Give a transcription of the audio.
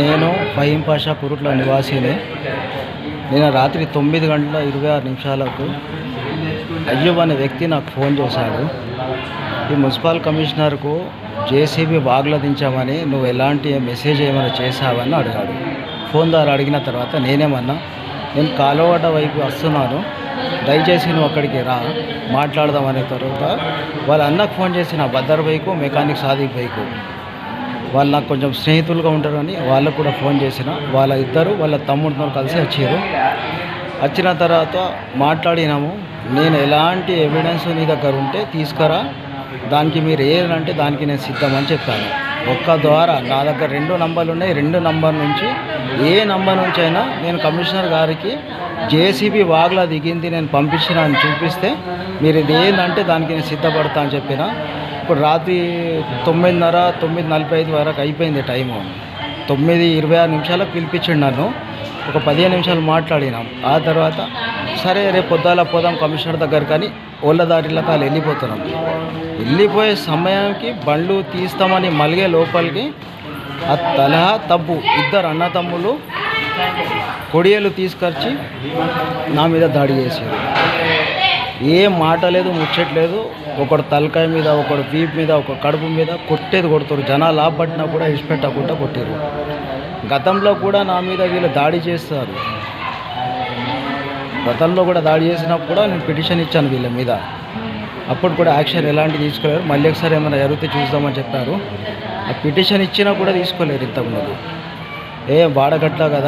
నేను ఫహీం పాషా కురుట్ల నివాసిని. నిన్న రాత్రి 9:26 అయ్యూబ్ అనే వ్యక్తి నాకు ఫోన్ చేశాడు. ఈ మున్సిపల్ కమిషనర్కు జేసీబీ వాగులో దించామని నువ్వు ఎలాంటి మెసేజ్ ఏమైనా చేశావని అడిగాడు. ఫోన్ ద్వారా అడిగిన తర్వాత నేనేమన్నా, నేను కాలువట వైపు వస్తున్నాను, దయచేసి నువ్వు అక్కడికి రా మాట్లాడదామనే తర్వాత వాళ్ళ అన్నకు ఫోన్ చేసిన Bardar bike, mechanic Sadiq bike, వాళ్ళు నాకు కొంచెం స్నేహితులుగా ఉంటారని వాళ్ళకు కూడా ఫోన్ చేసిన. వాళ్ళ తమ్ముడితో కలిసి వచ్చారు. వచ్చిన తర్వాత మాట్లాడినాము. నేను ఎలాంటి ఎవిడెన్స్ నీ దగ్గర ఉంటే తీసుకురా, దానికి మీరు ఏదంటే దానికి నేను సిద్ధమని చెప్పాను. ఒక్క ద్వారా నా దగ్గర 2 నంబర్లు ఉన్నాయి. 2 నంబర్ నుంచి ఏ నంబర్ నుంచి అయినా నేను కమిషనర్ గారికి జేసీబీ వాగులా దిగింది నేను పంపించిన అని చూపిస్తే మీరు ఇది ఏంటంటే దానికి నేను సిద్ధపడతా అని చెప్పిన. ఇప్పుడు రాత్రి 9:30, 9:45 వరకు అయిపోయింది టైము. 9:26 పిలిపించిండు నన్ను. ఒక 15 నిమిషాలు మాట్లాడినాం. ఆ తర్వాత సరే రేపు పొద్దుల పోదాం కమిషనర్ దగ్గర, కానీ ఓళ్ళ దారిలో కాలు వెళ్ళిపోతున్నాం. వెళ్ళిపోయే సమయానికి బండ్లు తీస్తామని మలిగే లోపలికి ఆ తలహా తబ్బు 2 అన్నతమ్ములు కొడియలు తీసుకొచ్చి నా మీద దాడి చేశారు. ఏం మాట లేదు, ముచ్చట్లేదు. ఒకడు తలకాయ మీద, ఒకడు వీపు మీద, ఒక కడుపు మీద కొడతారు. జనాలు ఆపట్టినా కూడా ఇష్టపెట్టకుండా కొట్టారు. గతంలో కూడా నా మీద వీళ్ళు దాడి చేస్తారు. గతంలో కూడా దాడి చేసినప్పుడు కూడా నేను పిటిషన్ ఇచ్చాను వీళ్ళ మీద. అప్పుడు కూడా యాక్షన్ ఎలాంటివి తీసుకోలేరు. మళ్ళీ ఒకసారి ఏమైనా జరిగితే చూద్దామని చెప్పారు. ఆ పిటిషన్ ఇచ్చినా కూడా తీసుకోలేరు. ఇంతకుముందు వాడగట్ల కదా